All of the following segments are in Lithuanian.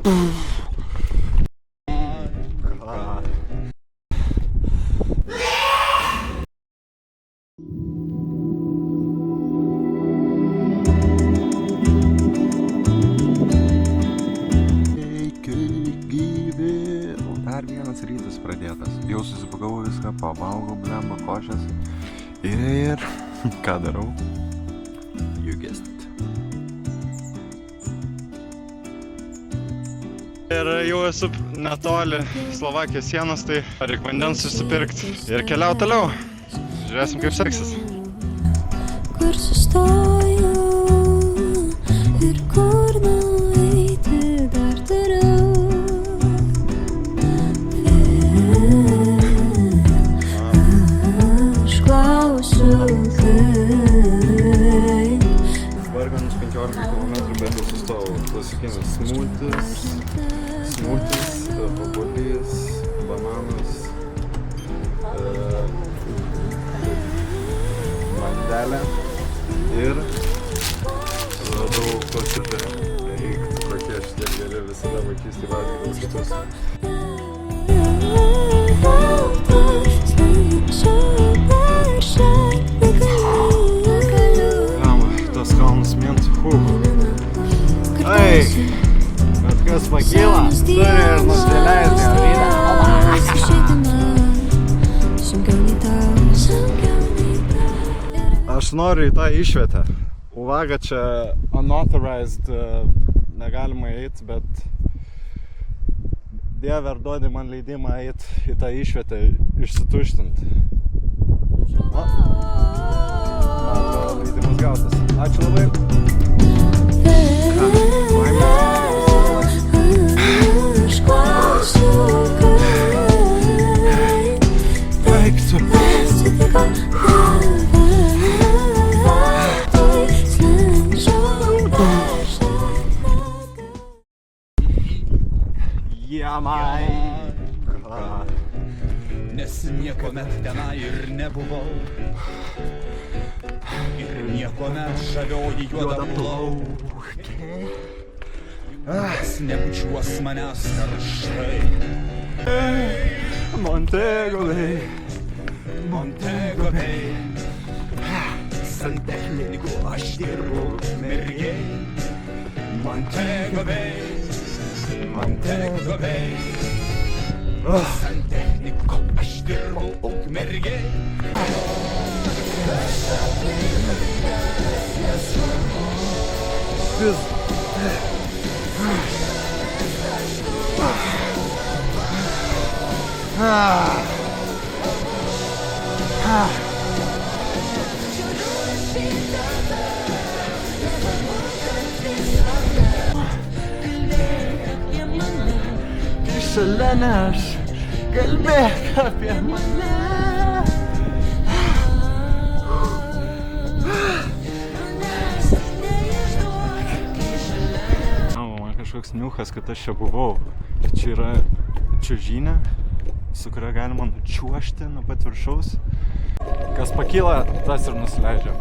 Dar vienas rytas pradėtas. Jau susipakavau viską, pavalgau blemba košės. Ir ką darau? You guessed it. Ir jau esu netoli Slovakijos sienos, tai reikia vandens susipirkti ir keliauti toliau. Žiūrėsim, kaip seksis. Kur sustoju ir kur nueiti dar turiu. Aš klausiu, kaip. Varganus 15 km, bet jau sustojau. Klasikinis smultis, obuolys, bananas, bandelė ir radau klasiką. Eik, kokie šitie geri, visada vaikystėje valgydavau šitus. Tas kalnas mint, Ei, bet kas pakyla, turi ir nusileisti rytą. Aš noriu į tą išvietę. Uvaga, čia unauthorized, negalima eiti, bet Dieve, ar duodi man leidimą eiti į tą išvietę, išsituštinti. Man leidimas gautas. Ačiū labai. Aš klausiu, kaip atsitiko. Nes niekuomet tenai ir nebuvau. Ir niekuomet žavioji juoda plaukė. Kas nebučiuos manęs karštai. Montego Bay, Montego Bay. Santechniku aš dirbu mergiai. Montego Bay, Montego Bay. Santechniku aš dirbu ukmergiai. Šalia aš, kalbėk apie mane. Man kažkoks niuchas, kad aš čia buvau. Čia yra čiuožynė, su kuria galima nučiuožti nuo pat viršaus. Kas pakyla, tas ir nusileidžia.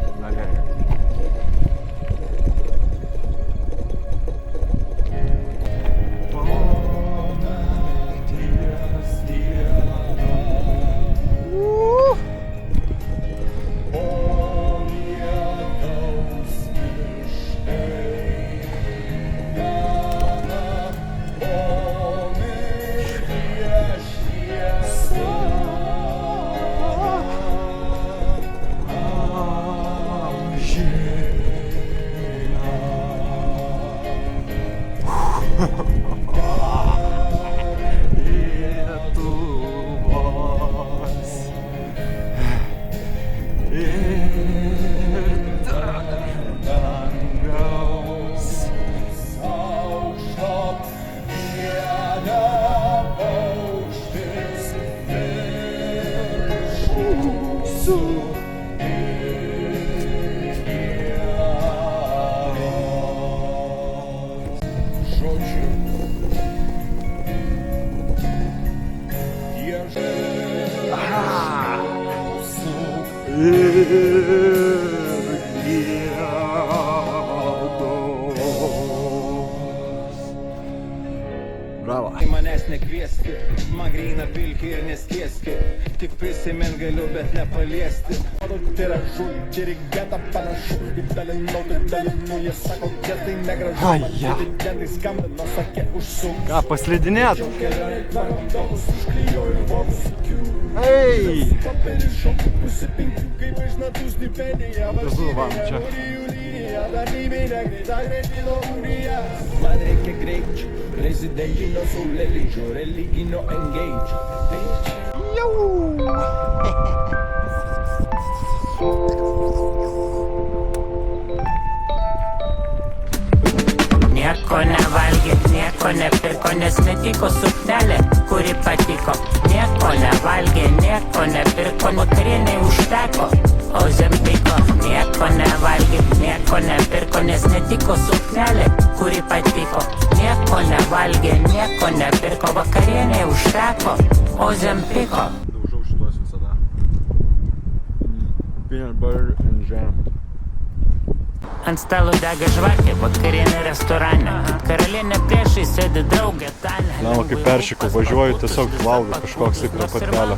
bravo. Manęs nekviesti, man gryna pilki ir neskiesti. Tik prisimint galiu, bet nepaliesti. Tai yra žūri, čia reikėta panašu. Kaip dalinau, taip dalinu, jie sako, kad tai negražu. Ai, ja. Didžiantai skambino, sakė, užsuk. Ką, paslidinėt? Ei! Žuvam čia. Man reikia greičio, rezidentinio saulėlydžio, religinio engage. Nieko nevalgė, nieko nepirko, nes netiko suknelė, kuri patiko. Nieko nevalgė, nieko nepirko, vakarienei užteko, o Zempiko. Nieko nevalgė, nieko nepirko, nes netiko suknelė, kuri patiko. Nieko nevalgė, nieko nepirko, vakarienei užteko, o Zempiko. Daužau šitos visada. Peanut butter and jam. Ant stalo dega žvakė, vakarienė restorane. Karalienė priešai sėdi draugė Tanė. Na, kaip peršikau, važiuoju, tiesiog valgau kažkoks taip prie pat kelio.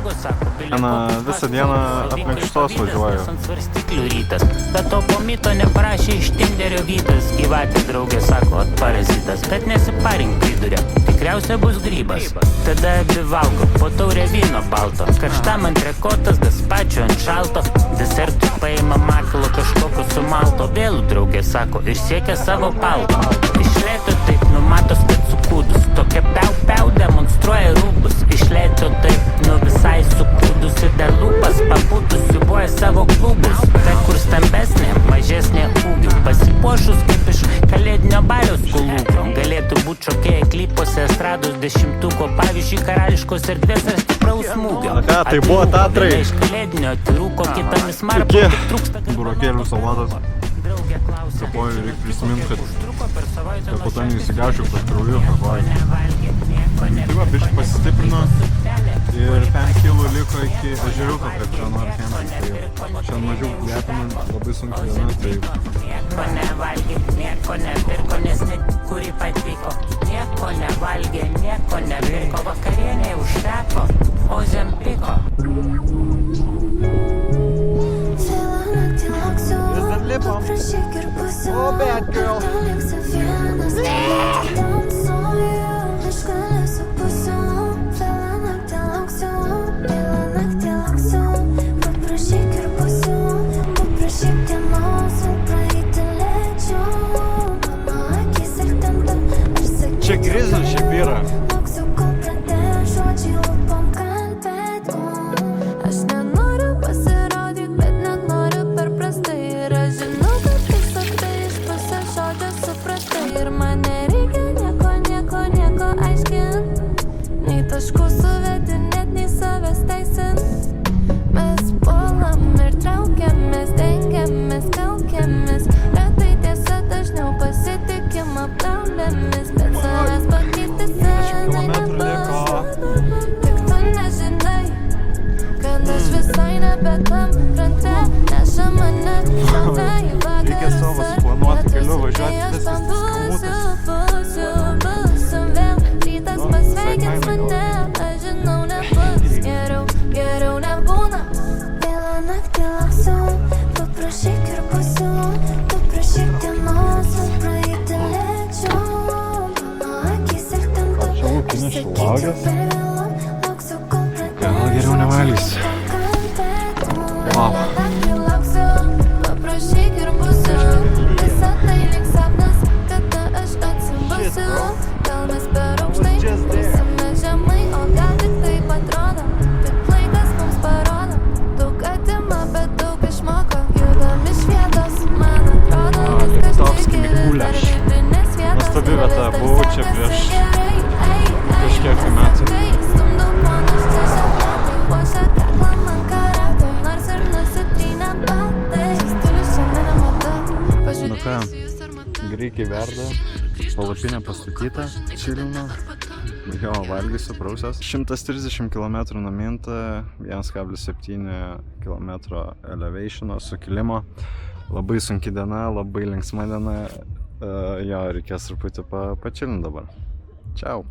Visą dieną aplink šitos važiuoju. Ant svarstyklių rytas, bet to po mito neparašė iš Tinderio vytas. Gyvatė draugė sako, parazitas, bet nesiparink priduria. Tikriausia bus grybas. Tada abi valgo, po taurę vyno balto. Karštam ant rekotas, gaspačio ant šalto. Desertui paima makalo kažkokio sumalto. Vėlų draugė sako ir siekia savo palto. Iš lėto taip numato specų kūdus. Tokia piau demonstruoja rūbus. Iš lėto taip visai sukūdusi. Dar lūpas papūtus siubuoja savo klubus. Tai kur stambesnė, mažesnė ūgių. Pasipuošus kaip iš kalėdinio baliaus kolūkio. Galėtų būti šokėję klypose estrados dešimtuko. Pavyzdžiui, karališkos erdvės ar stipraus smūgio. Na ką, tai buvo Tatrai. Iš kalėdinio atviruko kitomis marpo. Burokėlių salatas. Kapoju, reikia prisiminti, kad po to neįsigašiu per krauju kapoju. Tai va, biškai pasistiprino ir 5 kilų liko iki ežeriuko prie Prenor Camping. Tai šiandien mažiau liepina, labai sunki diena, tai... Nieko nevalgė, nieko nepirko, nes net kuri patiko. Nieko nevalgė, nieko nepirko, vakarienei užteko, o Zempiko. Paprašyk ir pasiūlyk, tu liksi vienas, tamsoju, aš galėsiu pusiau, vėlą naktį lauksiu, paprašyk ir pasiūlyk, paprašyk dienos, o praeiti lėčiau, mano akis ir tenta, aš sakyčiau, Čia grizl šiaip yra. lauksiu, kol pradės žodžiai lūpom kalbėti, aš nenoriu pasirodyt, bet nenoriu per prastai. Ir man nereikia nieko aiškint, nei taškų suvedinėt, nei savęs teisint. Mes puolam ir traukiamės, dengiamės, kaukiamės. Retai tiesa, dažniau pasitikim aplaudėmis, bet savęs pakeisti senai nepasiduodu. Tik tu nežinai, kad aš visai nebetam krante, neša mane šalta į vakarą suplanuoti keliu važiuoti, viskas Būsiu vėl, rytas pasveikins mane, aš žinau nebus geriau nebūna. Vėlą naktį lauksiu, paprašyk ir pasiūlyk, paprašyk dienos, o praeiti lėčiau, mano akis ir tenta, aš sakyčiau per vėlą, lauksiu, kol pradės. Gal geriau nevalgysiu. Wow. Paprašyk ir pasiūlyk, visą tai lyg sapnas, kada aš atsibusiu. Gal mes per aukštai, būsime žemai, o gal tik taip atrodo. Tik laikas mums parodo, daug atima, bet daug išmoko. Judam iš vietos, man atrodo, viskas Litovski tik Mikuliaš. vietos. Nuostabi vieta, buvau čia prieš kažkiek metų. Stumdau ponas čia šaltai, puošia kaklą man karatai, nors ir nusitrynę batai. Stilius šiandien nematau. Nu ką, greikiai verda, palapinė pastatyta, čilina, jo, valgysiu, prausęs. 130 km numinta, 1,7 km elevationo sukilimo. Labai sunki diena, labai linksma diena, jo, reikės truputį pačilint dabar. Čiau.